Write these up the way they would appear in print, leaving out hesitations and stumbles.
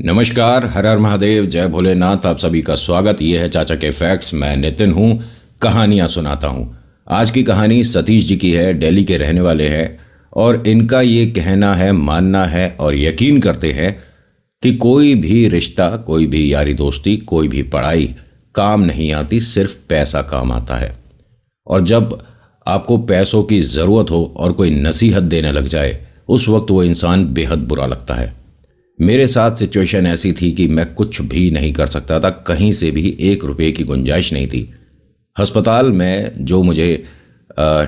नमस्कार, हर हर महादेव, जय भोलेनाथ। आप सभी का स्वागत। ये है चाचा के फैक्ट्स। मैं नितिन हूँ, कहानियाँ सुनाता हूँ। आज की कहानी सतीश जी की है, दिल्ली के रहने वाले हैं और इनका ये कहना है, मानना है और यकीन करते हैं कि कोई भी रिश्ता, कोई भी यारी दोस्ती, कोई भी पढ़ाई काम नहीं आती, सिर्फ पैसा काम आता है। और जब आपको पैसों की ज़रूरत हो और कोई नसीहत देने लग जाए, उस वक्त वो इंसान बेहद बुरा लगता है। मेरे साथ सिचुएशन ऐसी थी कि मैं कुछ भी नहीं कर सकता था, कहीं से भी 1 रुपये की गुंजाइश नहीं थी। अस्पताल में जो मुझे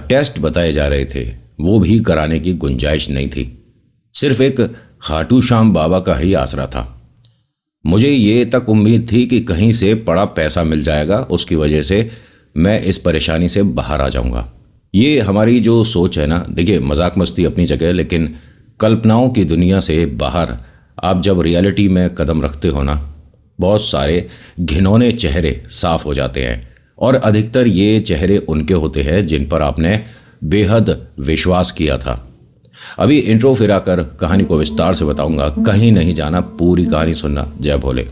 टेस्ट बताए जा रहे थे वो भी कराने की गुंजाइश नहीं थी। सिर्फ एक खाटू श्याम बाबा का ही आसरा था। मुझे ये तक उम्मीद थी कि कहीं से बड़ा पैसा मिल जाएगा, उसकी वजह से मैं इस परेशानी से बाहर आ जाऊंगा। ये हमारी जो सोच है ना, देखिए मजाक मस्ती अपनी जगह, लेकिन कल्पनाओं की दुनिया से बाहर आप जब रियलिटी में कदम रखते हो ना, बहुत सारे घिनौने चेहरे साफ हो जाते हैं। और अधिकतर ये चेहरे उनके होते हैं जिन पर आपने बेहद विश्वास किया था। अभी इंट्रो फिरा कर कहानी को विस्तार से बताऊंगा, कहीं नहीं जाना, पूरी कहानी सुनना। जय भोले।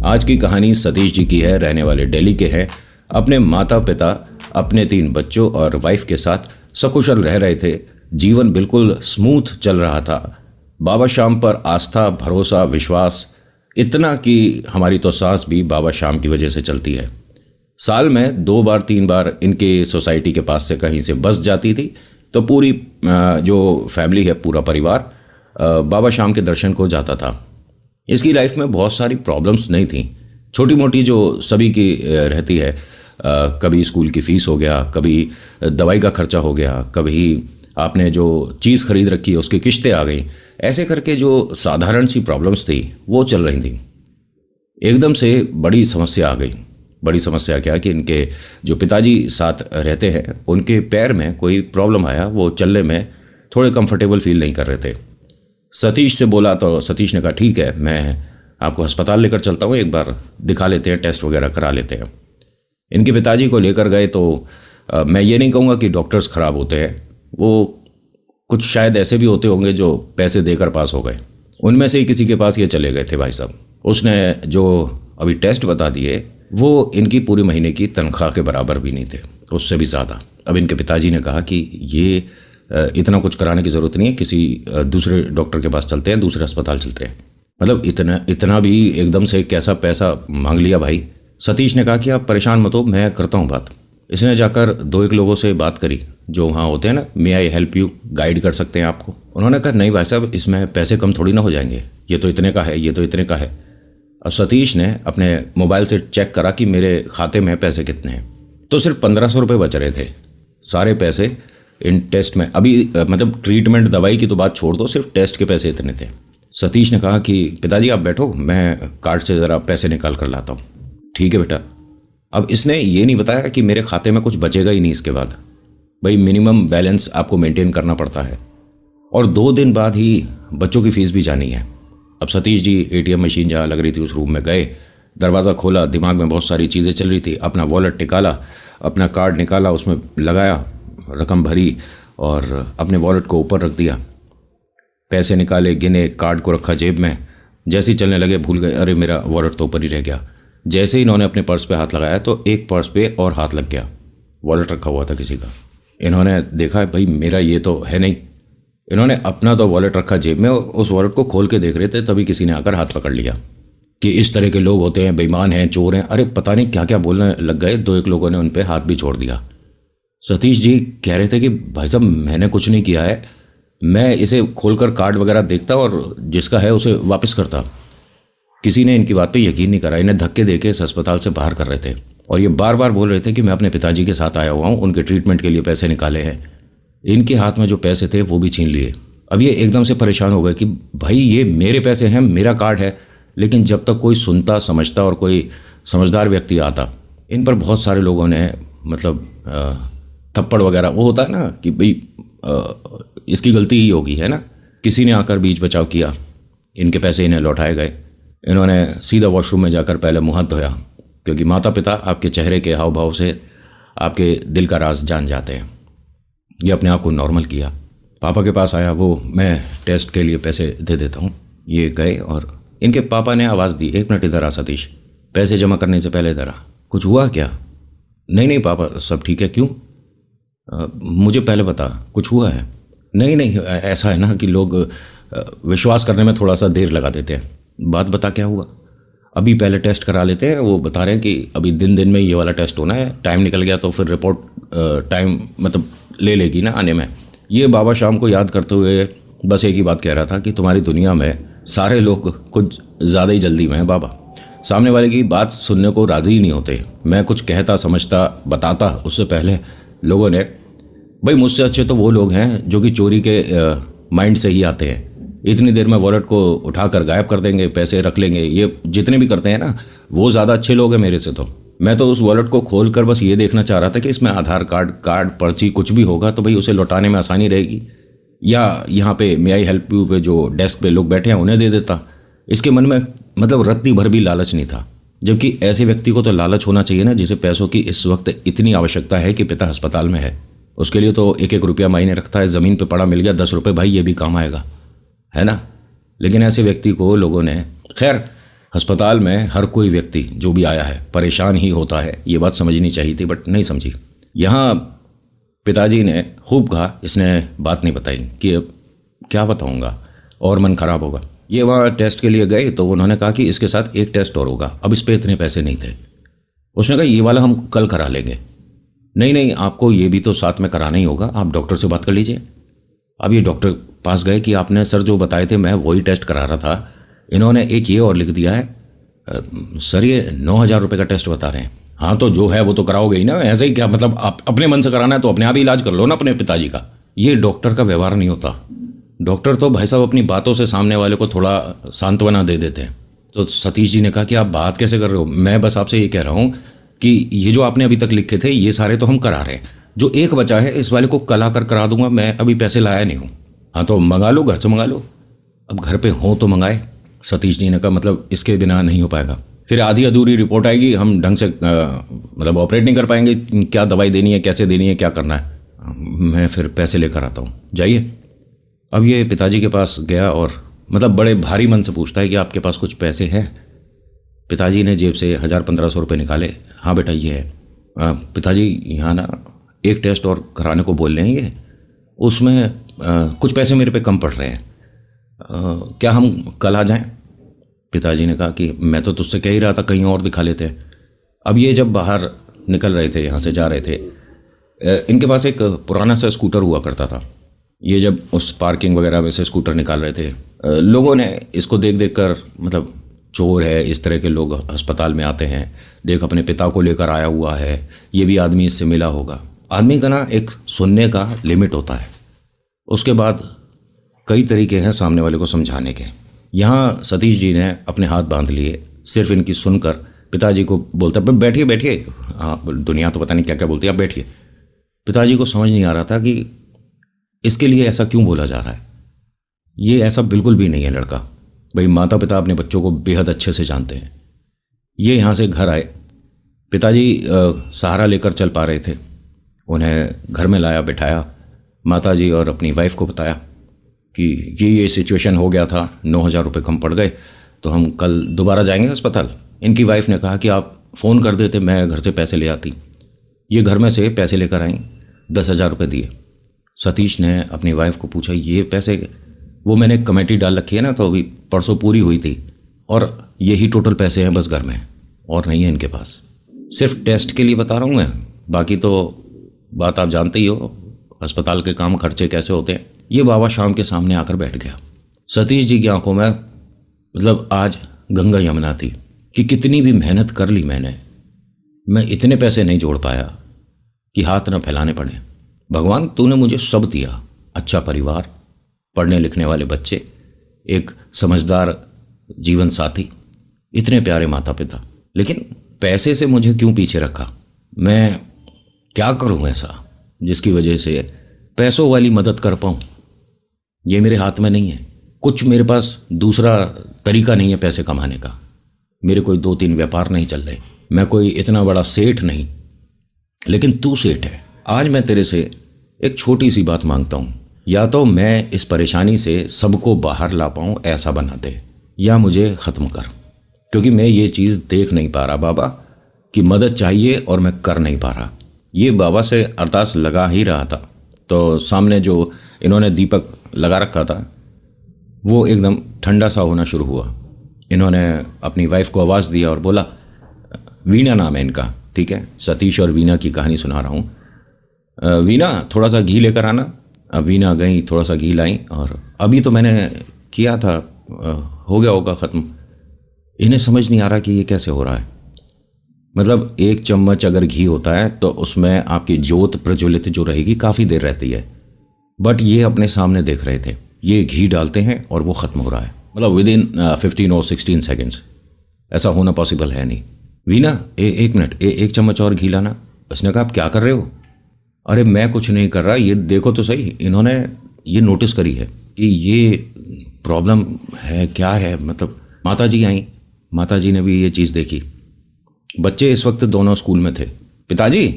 आज की कहानी सतीश जी की है, रहने वाले दिल्ली के हैं। अपने माता पिता, अपने 3 बच्चों और वाइफ के साथ सकुशल रह रहे थे। जीवन बिल्कुल स्मूथ चल रहा था। बाबा श्याम पर आस्था, भरोसा, विश्वास इतना कि हमारी तो सांस भी बाबा श्याम की वजह से चलती है। साल में 2 बार 3 बार इनके सोसाइटी के पास से कहीं से बस जाती थी, तो पूरी जो फैमिली है, पूरा परिवार बाबा श्याम के दर्शन को जाता था। इसकी लाइफ में बहुत सारी प्रॉब्लम्स नहीं थी, छोटी मोटी जो सभी की रहती है। कभी स्कूल की फ़ीस हो गया, कभी दवाई का खर्चा हो गया, कभी आपने जो चीज़ खरीद रखी है उसकी किस्तें आ गई। ऐसे करके जो साधारण सी प्रॉब्लम्स थी वो चल रही थी। एकदम से बड़ी समस्या आ गई। बड़ी समस्या क्या कि इनके जो पिताजी साथ रहते हैं, उनके पैर में कोई प्रॉब्लम आया। वो चलने में थोड़े कंफर्टेबल फील नहीं कर रहे थे। सतीश से बोला तो सतीश ने कहा ठीक है, मैं आपको अस्पताल लेकर चलता हूँ, एक बार दिखा लेते हैं, टेस्ट वगैरह करा लेते हैं। इनके पिताजी को लेकर गए तो मैं ये नहीं कहूँगा कि डॉक्टर्स ख़राब होते हैं, वो कुछ शायद ऐसे भी होते होंगे जो पैसे देकर पास हो गए। उनमें से ही किसी के पास ये चले गए थे भाई साहब। उसने जो अभी टेस्ट बता दिए वो इनकी पूरी महीने की तनख्वाह के बराबर भी नहीं थे, उससे भी ज़्यादा। अब इनके पिताजी ने कहा कि ये इतना कुछ कराने की ज़रूरत नहीं है, किसी दूसरे डॉक्टर के पास चलते हैं, दूसरे अस्पताल चलते हैं। मतलब इतना भी एकदम से कैसा पैसा मांग लिया भाई। सतीश ने कहा कि आप परेशान मत हो, मैं करता हूँ बात। इसने जाकर 2-1 लोगों से बात करी जो वहाँ होते हैं ना, मे आई हेल्प यू, गाइड कर सकते हैं आपको। उन्होंने कहा नहीं भाई साहब, इसमें पैसे कम थोड़ी ना हो जाएंगे, ये तो इतने का है, ये तो इतने का है। अब सतीश ने अपने मोबाइल से चेक करा कि मेरे खाते में पैसे कितने हैं, तो सिर्फ 1500 रुपये बच रहे थे। सारे पैसे इन टेस्ट में, अभी मतलब ट्रीटमेंट दवाई की तो बात छोड़ दो, सिर्फ टेस्ट के पैसे इतने थे। सतीश ने कहा कि पिताजी आप बैठो, मैं कार्ड से ज़रा पैसे निकाल कर लाता हूँ। ठीक है बेटा। अब इसने ये नहीं बताया कि मेरे खाते में कुछ बचेगा ही नहीं इसके बाद। भाई मिनिमम बैलेंस आपको मेंटेन करना पड़ता है, और 2 दिन बाद ही बच्चों की फ़ीस भी जानी है। अब सतीश जी ATM मशीन जहाँ लग रही थी उस रूम में गए, दरवाज़ा खोला, दिमाग में बहुत सारी चीज़ें चल रही थी। अपना वॉलेट निकाला, अपना कार्ड निकाला, उसमें लगाया, रकम भरी और अपने वॉलेट को ऊपर रख दिया। पैसे निकाले, गिने, कार्ड को रखा जेब में। जैसे ही चलने लगे भूल गए, अरे मेरा वॉलेट तो ऊपर ही रह गया। जैसे ही इन्होंने अपने पर्स पे हाथ लगाया तो एक पर्स पे और हाथ लग गया, वॉलेट रखा हुआ था किसी का। इन्होंने देखा भाई मेरा ये तो है नहीं। इन्होंने अपना तो वॉलेट रखा जेब में, उस वॉलेट को खोल के देख रहे थे, तभी किसी ने आकर हाथ पकड़ लिया कि इस तरह के लोग होते हैं, बेईमान हैं, चोर हैं। अरे पता नहीं क्या क्या बोलने लग गए। 2-1 लोगों ने उन पर हाथ भी छोड़ दिया। सतीश जी कह रहे थे कि भाई साहब मैंने कुछ नहीं किया है, मैं इसे खोलकर कार्ड वगैरह देखता और जिसका है उसे वापस करता। किसी ने इनकी बात पे यकीन नहीं करा। इन्हें धक्के देके इस अस्पताल से बाहर कर रहे थे और ये बार बार बोल रहे थे कि मैं अपने पिताजी के साथ आया हुआ हूँ, उनके ट्रीटमेंट के लिए पैसे निकाले हैं। इनके हाथ में जो पैसे थे वो भी छीन लिए। अब ये एकदम से परेशान हो गए कि भाई ये मेरे पैसे हैं, मेरा कार्ड है। लेकिन जब तक कोई सुनता, समझता और कोई समझदार व्यक्ति आता, इन पर बहुत सारे लोगों ने मतलब थप्पड़ वगैरह, वो होता है ना कि भाई इसकी गलती ही होगी, है ना। किसी ने आकर बीच बचाव किया, इनके पैसे इन्हें लौटाए गए। इन्होंने सीधा वॉशरूम में जाकर पहले मुँह हाथ धोया, क्योंकि माता पिता आपके चेहरे के हाव भाव से आपके दिल का राज जान जाते हैं। ये अपने आप को नॉर्मल किया, पापा के पास आया, वो मैं टेस्ट के लिए पैसे दे देता हूँ। ये गए और इनके पापा ने आवाज़ दी, 1 मिनट इधर आ सतीश, पैसे जमा करने से पहले इधर आ। कुछ हुआ क्या? नहीं नहीं पापा, सब ठीक है। क्यों? मुझे पहले बता, कुछ हुआ है? नहीं नहीं, ऐसा है ना कि लोग विश्वास करने में थोड़ा सा देर लगा देते हैं। बात बता, क्या हुआ? अभी पहले टेस्ट करा लेते हैं। वो बता रहे हैं कि अभी दिन में ये वाला टेस्ट होना है, टाइम निकल गया तो फिर रिपोर्ट टाइम मतलब ले लेगी ना आने में। ये बाबा शाम को याद करते हुए बस एक ही बात कह रहा था कि तुम्हारी दुनिया में सारे लोग कुछ ज़्यादा ही जल्दी में हैं बाबा, सामने वाले की बात सुनने को राज़ी ही नहीं होते। मैं कुछ कहता समझता बताता उससे पहले लोगों ने, भाई मुझसे अच्छे तो वो लोग हैं जो कि चोरी के माइंड से ही आते हैं, इतनी देर में वॉलेट को उठाकर गायब कर देंगे, पैसे रख लेंगे। ये जितने भी करते हैं ना, वो ज़्यादा अच्छे लोग हैं मेरे से। तो मैं तो उस वॉलेट को खोल कर बस ये देखना चाह रहा था कि इसमें आधार कार्ड पर्ची कुछ भी होगा तो भाई उसे लौटाने में आसानी रहेगी, या यहाँ पे मे आई हेल्प यू पे जो डेस्क पे लोग बैठे हैं उन्हें दे देता। इसके मन में मतलब रत्ती भर भी लालच नहीं था। जबकि ऐसे व्यक्ति को तो लालच होना चाहिए ना, जिसे पैसों की इस वक्त इतनी आवश्यकता है कि पिता अस्पताल में है। उसके लिए तो 1-1 रुपया मायने रखता है। ज़मीन पे पड़ा मिल गया 10 रुपये, भाई ये भी काम आएगा, है ना। लेकिन ऐसे व्यक्ति को लोगों ने, खैर अस्पताल में हर कोई व्यक्ति जो भी आया है परेशान ही होता है, ये बात समझनी चाहिए थी बट नहीं समझी। यहाँ पिताजी ने खूब कहा, इसने बात नहीं बताई कि अब क्या बताऊँगा और मन खराब होगा। ये वहाँ टेस्ट के लिए गए तो उन्होंने कहा कि इसके साथ एक टेस्ट और होगा, अब इस पर इतने पैसे नहीं थे। उसने कहा ये वाला हम कल करा लेंगे। नहीं नहीं, आपको ये भी तो साथ में कराना ही होगा, आप डॉक्टर से बात कर लीजिए। अब ये डॉक्टर पास गए कि आपने सर जो बताए थे मैं वही टेस्ट करा रहा था, इन्होंने एक ये और लिख दिया है सर, ये 9,000 रुपये का टेस्ट बता रहे हैं। हाँ तो जो है वो तो कराओगे ही ना, ऐसे ही क्या मतलब आप अपने मन से कराना है तो अपने आप ही इलाज कर लो ना अपने पिताजी का। ये डॉक्टर का व्यवहार नहीं होता। डॉक्टर तो भाई साहब अपनी बातों से सामने वाले को थोड़ा सांत्वना दे देते हैं। तो सतीश जी ने कहा कि आप बात कैसे कर रहे हो, मैं बस आपसे ये कह रहा हूँ कि ये जो आपने अभी तक लिखे थे ये सारे तो हम करा रहे हैं, जो एक बचा है इस वाले को कल आकर करा दूंगा, मैं अभी पैसे लाया नहीं हूँ। हाँ तो मंगा लो, घर से मंगा लो। अब घर पे हो तो मंगाए। सतीश जी ने कहा मतलब इसके बिना नहीं हो पाएगा, फिर आधी अधूरी रिपोर्ट आएगी, हम ढंग से मतलब ऑपरेट नहीं कर पाएंगे, क्या दवाई देनी है, कैसे देनी है, क्या करना है। मैं फिर पैसे लेकर आता हूँ, जाइए। अब ये पिताजी के पास गया और मतलब बड़े भारी मन से पूछता है कि आपके पास कुछ पैसे हैं? पिताजी ने जेब से 1,000-1,500 रुपये निकाले। हाँ बेटा ये है। पिताजी यहाँ ना एक टेस्ट और कराने को बोल रहे हैं, ये उसमें कुछ पैसे मेरे पे कम पड़ रहे हैं, क्या हम कल आ जाएं? पिताजी ने कहा कि मैं तो तुझसे कह ही रहा था कहीं और दिखा लेते हैं। अब ये जब बाहर निकल रहे थे, यहाँ से जा रहे थे, इनके पास एक पुराना सा स्कूटर हुआ करता था। ये जब उस पार्किंग वगैरह में से स्कूटर निकाल रहे थे, लोगों ने इसको देख कर मतलब चोर है, इस तरह के लोग अस्पताल में आते हैं, देख अपने पिता को लेकर आया हुआ है, ये भी आदमी इससे मिला होगा। आदमी का ना एक सुनने का लिमिट होता है, उसके बाद कई तरीके हैं सामने वाले को समझाने के। यहाँ सतीश जी ने अपने हाथ बांध लिए, सिर्फ इनकी सुनकर पिताजी को बोलता बैठिए बैठिए, हाँ दुनिया तो पता नहीं क्या क्या बोलती है, आप बैठिए। पिताजी को समझ नहीं आ रहा था कि इसके लिए ऐसा क्यों बोला जा रहा है। ये ऐसा बिल्कुल भी नहीं है लड़का। भाई माता पिता अपने बच्चों को बेहद अच्छे से जानते हैं। ये यहाँ से घर आए, पिताजी सहारा लेकर चल पा रहे थे, उन्हें घर में लाया, बिठाया, माताजी और अपनी वाइफ को बताया कि ये सिचुएशन हो गया था, 9,000 रुपये कम पड़ गए, तो हम कल दोबारा जाएंगे अस्पताल। इनकी वाइफ ने कहा कि आप फ़ोन कर देते, मैं घर से पैसे ले आती। ये घर में से पैसे लेकर आई, 10,000 रुपये दिए। सतीश ने अपनी वाइफ को पूछा ये पैसे, वो मैंने कमेटी डाल रखी है ना, तो अभी परसों पूरी हुई थी और यही टोटल पैसे हैं बस घर में, और नहीं है इनके पास। सिर्फ टेस्ट के लिए बता रहा हूँ मैं, बाकी तो बात आप जानते ही हो, अस्पताल के काम खर्चे कैसे होते हैं। ये बाबा शाम के सामने आकर बैठ गया। सतीश जी की आंखों में मतलब आज गंगा यमुना थी कि कितनी भी मेहनत कर ली मैंने, मैं इतने पैसे नहीं जोड़ पाया कि हाथ न फैलाने पड़े। भगवान तूने मुझे सब दिया, अच्छा परिवार, पढ़ने लिखने वाले बच्चे, एक समझदार जीवन साथी, इतने प्यारे माता पिता, लेकिन पैसे से मुझे क्यों पीछे रखा। मैं क्या करूं ऐसा जिसकी वजह से पैसों वाली मदद कर पाऊं। ये मेरे हाथ में नहीं है, कुछ मेरे पास दूसरा तरीका नहीं है पैसे कमाने का, मेरे कोई 2-3 व्यापार नहीं चल रहे। मैं कोई इतना बड़ा सेठ नहीं, लेकिन तू सेठ है। आज मैं तेरे से एक छोटी सी बात मांगता हूँ, या तो मैं इस परेशानी से सबको बाहर ला पाऊँ ऐसा बना दे, या मुझे ख़त्म कर, क्योंकि मैं ये चीज़ देख नहीं पा रहा बाबा कि मदद चाहिए और मैं कर नहीं पा रहा। ये बाबा से अरदास लगा ही रहा था तो सामने जो इन्होंने दीपक लगा रखा था वो एकदम ठंडा सा होना शुरू हुआ। इन्होंने अपनी वाइफ को आवाज़ दिया और बोला, वीणा नाम है इनका, ठीक है, सतीश और वीणा की कहानी सुना रहा हूँ। वीणा थोड़ा सा घी लेकर आना। अब वीणा गई, थोड़ा सा घी लाई, और अभी तो मैंने किया था, हो गया होगा ख़त्म। इन्हें समझ नहीं आ रहा कि ये कैसे हो रहा है। मतलब 1 चम्मच अगर घी होता है तो उसमें आपकी ज्योत प्रज्वलित जो रहेगी काफ़ी देर रहती है, बट ये अपने सामने देख रहे थे, ये घी डालते हैं और वो ख़त्म हो रहा है, मतलब विद इन 15 और 16 सेकेंड्स। ऐसा होना पॉसिबल है नहीं। वीना एक मिनट, 1 चम्मच और घी लाना। उसने कहा, आप क्या कर रहे हो? अरे मैं कुछ नहीं कर रहा, ये देखो तो सही। इन्होंने ये नोटिस करी है कि ये प्रॉब्लम है, क्या है। मतलब माता जी आई, माता जी ने भी ये चीज़ देखी। बच्चे इस वक्त दोनों स्कूल में थे। पिताजी,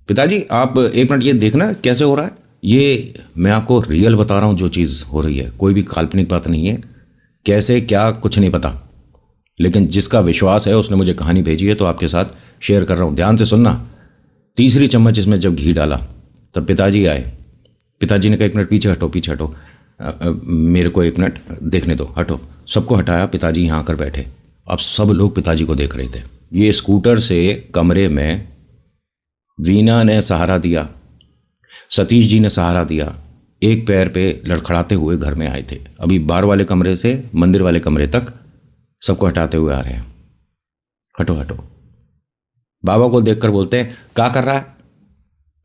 पिताजी आप 1 मिनट ये देखना कैसे हो रहा है। ये मैं आपको रियल बता रहा हूँ, जो चीज़ हो रही है, कोई भी काल्पनिक बात नहीं है। कैसे क्या कुछ नहीं पता, लेकिन जिसका विश्वास है उसने मुझे कहानी भेजी है तो आपके साथ शेयर कर रहा हूँ। ध्यान से सुनना। 3री चम्मच इसमें जब घी डाला तब पिताजी आए। पिताजी ने कहा, 1 मिनट पीछे हटो, पीछे हटो, मेरे को 1 मिनट देखने दो, हटो। सबको हटाया, पिताजी यहाँ आकर बैठे। अब सब लोग पिताजी को देख रहे थे। ये स्कूटर से कमरे में वीना ने सहारा दिया, सतीश जी ने सहारा दिया, एक पैर पे लड़खड़ाते हुए घर में आए थे। अभी बाहर वाले कमरे से मंदिर वाले कमरे तक सबको हटाते हुए आ रहे हैं। हटो हटो। बाबा को देखकर बोलते हैं, क्या कर रहा है?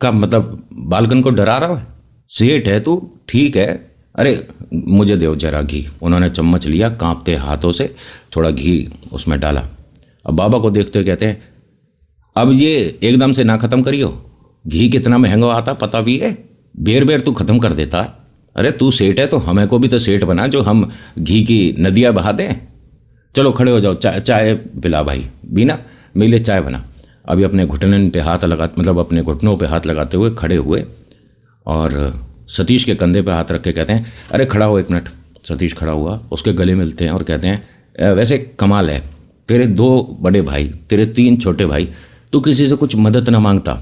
कब मतलब बालकन को डरा रहा है? सेठ है तू, ठीक है। अरे मुझे दो जरा घी। उन्होंने चम्मच लिया, कांपते हाथों से थोड़ा घी उसमें डाला। अब बाबा को देखते हुए कहते हैं, अब ये एकदम से ना ख़त्म करियो, घी कितना महंगा आता पता भी है, बेर बेर तू ख़त्म कर देता। अरे तू सेठ है तो हमें को भी तो सेठ बना, जो हम घी की नदियाँ बहा दें। चलो खड़े हो जाओ, चाय पिला भाई, बीना मेरे लिए चाय बना। अभी अपने घुटनों पे हाथ मतलब अपने घुटनों पे हाथ लगाते हुए खड़े हुए और सतीश के कंधे पे हाथ रख के कहते हैं, अरे खड़ा हो 1 मिनट। सतीश खड़ा हुआ, उसके गले मिलते हैं और कहते हैं, वैसे कमाल है, तेरे 2 बड़े भाई, तेरे 3 छोटे भाई, तू किसी से कुछ मदद ना मांगता,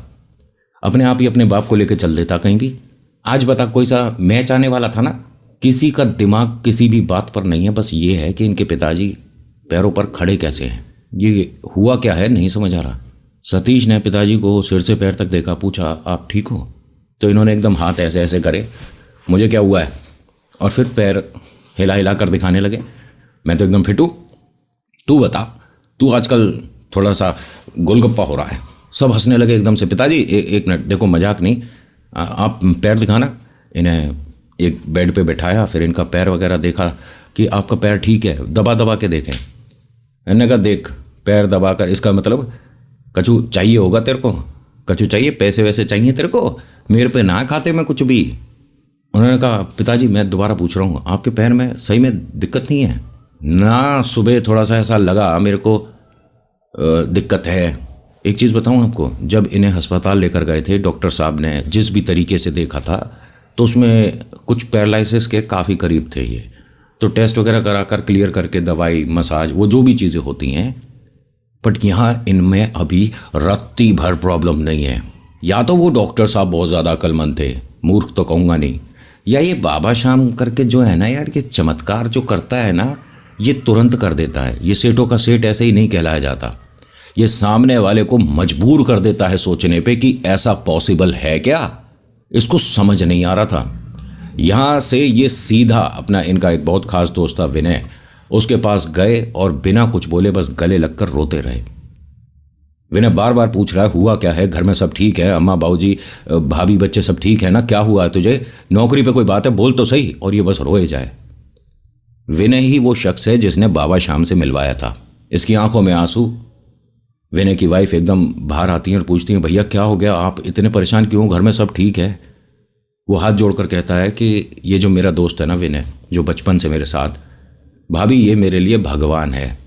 अपने आप ही अपने बाप को लेकर चल देता कहीं भी। आज बता, कोई सा मैच आने वाला था ना। किसी का दिमाग किसी भी बात पर नहीं है, बस ये है कि इनके पिताजी पैरों पर खड़े कैसे हैं, ये हुआ क्या है नहीं समझ आ रहा। सतीश ने पिताजी को सिर से पैर तक देखा, पूछा, आप ठीक हो? तो इन्होंने एकदम हाथ ऐसे ऐसे करे, मुझे क्या हुआ है, और फिर पैर हिला हिला कर दिखाने लगे, मैं तो एकदम फिट हूँ, तू बता, तू आजकल थोड़ा सा गोलगप्पा हो रहा है। सब हंसने लगे एकदम से। पिताजी 1 मिनट, देखो मजाक नहीं, आप पैर दिखाना। इन्हें एक बेड पे बैठाया, फिर इनका पैर वगैरह देखा कि आपका पैर ठीक है, दबा दबा के देखें। इन्होंने कहा, देख पैर दबा कर, इसका मतलब कछु चाहिए होगा तेरे को, कछु चाहिए, पैसे वैसे चाहिए तेरे को, मेरे पे ना खाते में कुछ भी। उन्होंने कहा, पिताजी मैं दोबारा पूछ रहा हूँ, आपके पैर में सही में दिक्कत नहीं है ना? सुबह थोड़ा सा ऐसा लगा मेरे को दिक्कत है। एक चीज़ बताऊँ आपको, जब इन्हें अस्पताल लेकर गए थे, डॉक्टर साहब ने जिस भी तरीके से देखा था तो उसमें कुछ पैरालिसिस के काफ़ी करीब थे ये। तो टेस्ट वगैरह कराकर क्लियर करके दवाई, मसाज, वो जो भी चीज़ें होती हैं, बट यहाँ इनमें अभी रत्ती भर प्रॉब्लम नहीं है। या तो वो डॉक्टर साहब बहुत ज़्यादा अक्लमंद थे, मूर्ख तो कहूँगा नहीं, या ये बाबा शाम करके जो है ना यार, ये चमत्कार जो करता है ना, ये तुरंत कर देता है। ये सेठों का सेठ ऐसे ही नहीं कहलाया जाता, ये सामने वाले को मजबूर कर देता है सोचने पे कि ऐसा पॉसिबल है क्या। इसको समझ नहीं आ रहा था। यहाँ से ये सीधा अपना, इनका एक बहुत खास दोस्त था विनय, उसके पास गए और बिना कुछ बोले बस गले लगकर रोते रहे। विनय बार बार पूछ रहा है, हुआ क्या है, घर में सब ठीक है, अम्मा बाबूजी भाभी बच्चे सब ठीक है ना, क्या हुआ है तुझे, नौकरी पे कोई बात है बोल तो सही, और ये बस रोए जाए। विनय ही वो शख्स है जिसने बाबा शाम से मिलवाया था। इसकी आंखों में आंसू। विनय की वाइफ एकदम बाहर आती हैं और पूछती हैं, भैया क्या हो गया, आप इतने परेशान क्यों, घर में सब ठीक है? वो हाथ जोड़कर कहता है कि ये जो मेरा दोस्त है ना विनय, जो बचपन से मेरे साथ, भाभी ये मेरे लिए भगवान है,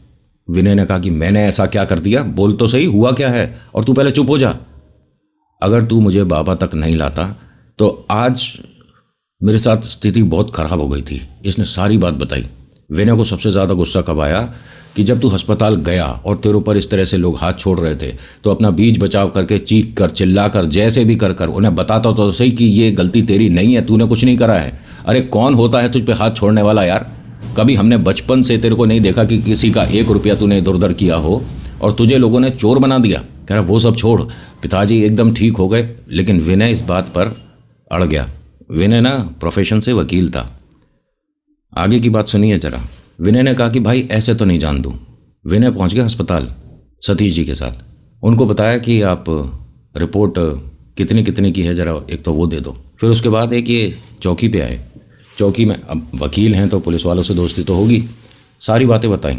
विनय ने कहा कि मैंने ऐसा क्या कर दिया, बोल तो सही, हुआ क्या है, और तू पहले चुप हो जा। अगर तू मुझे बाबा तक नहीं लाता तो आज मेरे साथ स्थिति बहुत ख़राब हो गई थी। इसने सारी बात बताई। विनय को सबसे ज़्यादा गुस्सा कब आया कि जब तू अस्पताल गया और तेरे ऊपर इस तरह से लोग हाथ छोड़ रहे थे, तो अपना बीच बचाव करके चीख कर चिल्ला कर जैसे भी कर उन्हें बताता तो सही कि ये गलती तेरी नहीं है, तूने कुछ नहीं करा है। अरे कौन होता है तुझ पे हाथ छोड़ने वाला यार? कभी हमने बचपन से तेरे को नहीं देखा कि किसी का 1 रुपया तूने इधर उधर किया हो और तुझे लोगों ने चोर बना दिया। कह रहा वो सब छोड़, पिताजी एकदम ठीक हो गए। लेकिन विनय इस बात पर अड़ गया। विनय ना प्रोफेशन से वकील था। आगे की बात सुनिए जरा। विनय ने कहा कि भाई ऐसे तो नहीं जान दूं। विनय पहुंच गया अस्पताल सतीश जी के साथ। उनको बताया कि आप रिपोर्ट कितनी कितनी की है, जरा एक तो वो दे दो। फिर उसके बाद एक ये चौकी पे आए। चौकी में अब वकील हैं तो पुलिस वालों से दोस्ती तो होगी। सारी बातें बताई।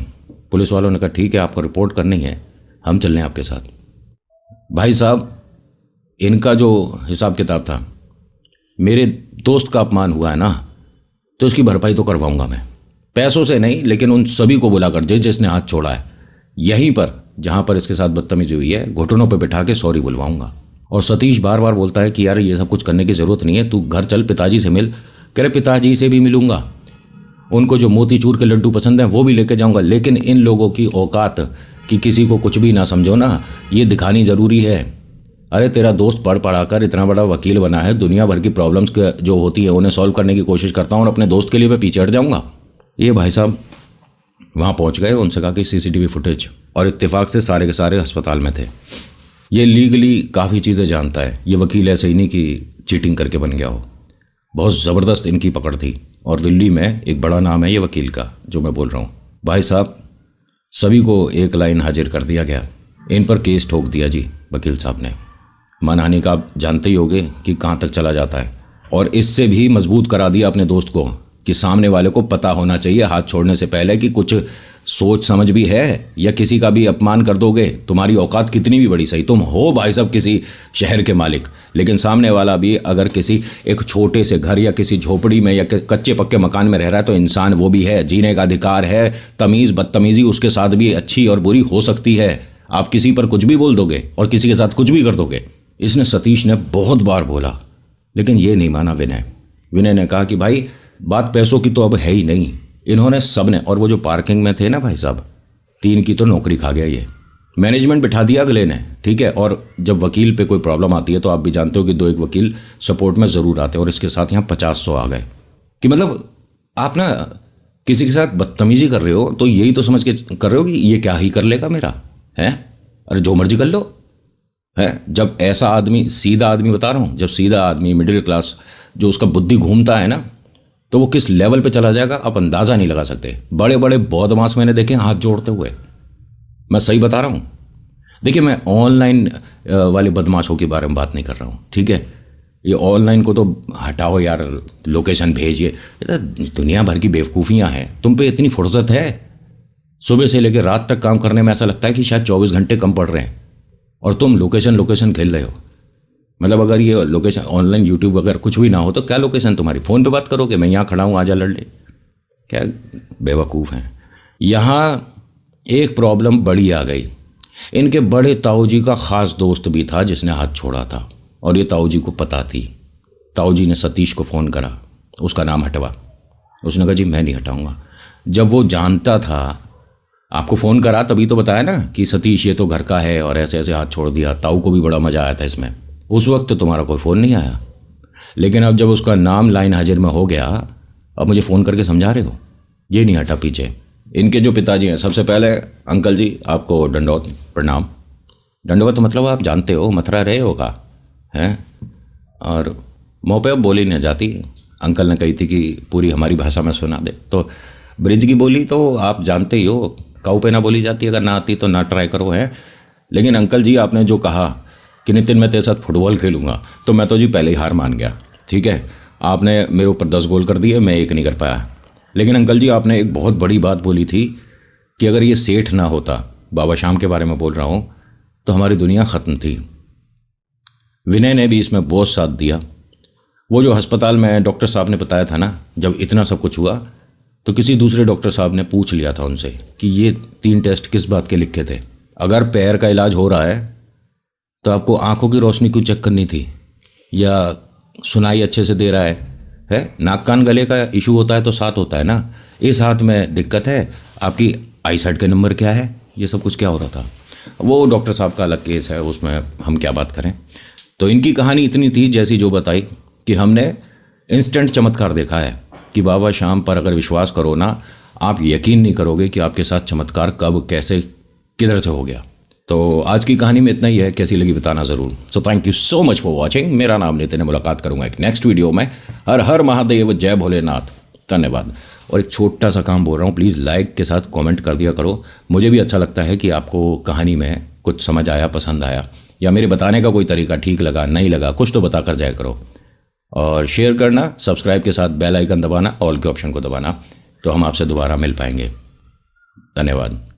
पुलिस वालों ने कहा ठीक है, आपको रिपोर्ट करनी है, हम चल रहे हैं आपके साथ। भाई साहब, इनका जो हिसाब किताब था, मेरे दोस्त का अपमान हुआ है ना, तो उसकी भरपाई तो करवाऊंगा मैं, पैसों से नहीं, लेकिन उन सभी को बुला कर जिसने हाथ छोड़ा है, यहीं पर जहाँ पर इसके साथ बदतमीजी हुई है, घुटनों पे बिठा के सॉरी बुलवाऊंगा। और सतीश बार बार बोलता है कि यार ये सब कुछ करने की ज़रूरत नहीं है, तू घर चल, पिताजी से मिल। कह रहे पिताजी से भी मिलूंगा, उनको जो मोतीचूर के लड्डू पसंद हैं वो भी लेके जाऊंगा, लेकिन इन लोगों की औकात कि किसी को कुछ भी ना समझो ना, ये दिखानी ज़रूरी है। अरे तेरा दोस्त पढ़ पढ़ा कर इतना बड़ा वकील बना है, दुनिया भर की प्रॉब्लम्स जो होती है उन्हें सॉल्व करने की कोशिश करता हूँ और अपने दोस्त के लिए मैं पीछे हट जाऊँगा। ये भाई साहब वहाँ पहुँच गए, उनसे कहा कि CCTV फुटेज, और इत्तेफाक से सारे के सारे अस्पताल में थे। ये लीगली काफ़ी चीज़ें जानता है, ये वकील ऐसे ही नहीं कि चीटिंग करके बन गया हो। बहुत ज़बरदस्त इनकी पकड़ थी और दिल्ली में एक बड़ा नाम है ये वकील का जो मैं बोल रहा हूँ। भाई साहब सभी को एक लाइन हाजिर कर दिया गया, इन पर केस ठोक दिया जी वकील साहब ने। मानहानि का आप जानते ही होंगे कि कहाँ तक चला जाता है, और इससे भी मजबूत करा दिया अपने दोस्त को कि सामने वाले को पता होना चाहिए हाथ छोड़ने से पहले कि कुछ सोच समझ भी है, या किसी का भी अपमान कर दोगे, तुम्हारी औकात कितनी भी बड़ी सही, तुम हो भाई साहब किसी शहर के मालिक, लेकिन सामने वाला भी अगर किसी एक छोटे से घर या किसी झोपड़ी में या कच्चे पक्के मकान में रह रहा है तो इंसान वो भी है, जीने का अधिकार है। तमीज़ बदतमीज़ी उसके साथ भी अच्छी और बुरी हो सकती है। आप किसी पर कुछ भी बोल दोगे और किसी के साथ कुछ भी कर दोगे। इसने सतीश ने बहुत बार बोला, लेकिन ये नहीं माना विनय। विनय ने कहा कि भाई बात पैसों की तो अब है ही नहीं। इन्होंने सबने, और वो जो पार्किंग में थे ना भाई साहब, 3 की तो नौकरी खा गया ये। मैनेजमेंट बिठा दिया अगले ने, ठीक है। और जब वकील पे कोई प्रॉब्लम आती है तो आप भी जानते हो कि 2 एक वकील सपोर्ट में ज़रूर आते हैं, और इसके साथ यहाँ 50-100 आ गए। कि मतलब आप ना किसी के साथ बदतमीजी कर रहे हो तो यही तो समझ के कर रहे हो कि ये क्या ही कर लेगा मेरा, है? अरे जो मर्जी कर लो, है? जब ऐसा आदमी, सीधा आदमी बता रहा हूँ, जब सीधा आदमी मिडिल क्लास जो उसका बुद्धि घूमता है ना, तो वो किस लेवल पे चला जाएगा आप अंदाज़ा नहीं लगा सकते। बड़े बड़े बदमाश मैंने देखे हाथ जोड़ते हुए, मैं सही बता रहा हूँ। देखिए मैं ऑनलाइन वाले बदमाशों के बारे में बात नहीं कर रहा हूँ, ठीक है। ये ऑनलाइन को तो हटाओ यार, लोकेशन भेजिए, दुनिया भर की बेवकूफ़ियाँ हैं। तुम पे इतनी फुर्सत है, सुबह से लेकर रात तक काम करने में ऐसा लगता है कि शायद 24 घंटे कम पड़ रहे हैं, और तुम लोकेशन खेल रहे हो। मतलब अगर ये लोकेशन ऑनलाइन यूट्यूब अगर कुछ भी ना हो तो क्या लोकेशन तुम्हारी, फ़ोन पे बात करोगे, मैं यहाँ खड़ा हूँ आजा लड़ ले। क्या बेवकूफ़ हैं। यहाँ एक प्रॉब्लम बड़ी आ गई। इनके बड़े ताऊ जी का ख़ास दोस्त भी था जिसने हाथ छोड़ा था, और ये ताऊ जी को पता थी। ताऊ जी ने सतीश को फ़ोन करा, उसका नाम हटवा। उसने कहा जी मैं नहीं हटाऊँगा। जब वो जानता था, आपको फ़ोन करा तभी तो बताया ना कि सतीश ये तो घर का है और ऐसे ऐसे हाथ छोड़ दिया। ताऊ को भी बड़ा मज़ा आया था इसमें। उस वक्त तो तुम्हारा कोई फ़ोन नहीं आया, लेकिन अब जब उसका नाम लाइन हाजिर में हो गया, अब मुझे फ़ोन करके समझा रहे हो। ये नहीं हटा पीछे। इनके जो पिताजी हैं, सबसे पहले अंकल जी आपको दंडवत प्रणाम। दंडवत मतलब आप जानते हो, मथुरा रहे होगा, हैं? और मुँह पे अब बोली नहीं जाती। अंकल ने कही थी कि पूरी हमारी भाषा में सुना दे, तो ब्रिज की बोली तो आप जानते ही हो, काऊ पे ना बोली जाती, अगर ना आती तो ना ट्राई करो, हैं। लेकिन अंकल जी आपने जो कहा कि नितिन मैं तेरे साथ फुटबॉल खेलूंगा, तो मैं तो जी पहले ही हार मान गया, ठीक है। आपने मेरे ऊपर 10 गोल कर दिए, मैं एक नहीं कर पाया। लेकिन अंकल जी आपने एक बहुत बड़ी बात बोली थी कि अगर ये सेठ ना होता, बाबा श्याम के बारे में बोल रहा हूँ, तो हमारी दुनिया ख़त्म थी। विनय ने भी इसमें बहुत साथ दिया। वो जो अस्पताल में डॉक्टर साहब ने बताया था ना, जब इतना सब कुछ हुआ, तो किसी दूसरे डॉक्टर साहब ने पूछ लिया था उनसे कि ये 3 टेस्ट किस बात के लिखे थे। अगर पैर का इलाज हो रहा है तो आपको आंखों की रोशनी क्यों चेक करनी थी, या सुनाई अच्छे से दे रहा है? नाक कान गले का इशू होता है तो 7 होता है ना, इस हाथ में दिक्कत है, आपकी आई साइड का नंबर क्या है, ये सब कुछ क्या हो रहा था। वो डॉक्टर साहब का अलग केस है, उसमें हम क्या बात करें। तो इनकी कहानी इतनी थी जैसी जो बताई कि हमने इंस्टेंट चमत्कार देखा है कि बाबा शाम पर अगर विश्वास करो ना, आप यकीन नहीं करोगे कि आपके साथ चमत्कार कब कैसे किधर से हो गया। तो आज की कहानी में इतना ही है, कैसी लगी बताना ज़रूर। So thank you so much for watching. मेरा नाम नितिन है, मुलाकात करूंगा एक नेक्स्ट वीडियो में। हर हर महादेव, जय भोलेनाथ, धन्यवाद। और एक छोटा सा काम बोल रहा हूँ, प्लीज़ लाइक के साथ कमेंट कर दिया करो। मुझे भी अच्छा लगता है कि आपको कहानी में कुछ समझ आया, पसंद आया, या मेरे बताने का कोई तरीका ठीक लगा, नहीं लगा, कुछ तो बता कर जाया करो। और शेयर करना, सब्सक्राइब के साथ बेल आइकन दबाना, ऑल के ऑप्शन को दबाना, तो हम आपसे दोबारा मिल पाएंगे। धन्यवाद।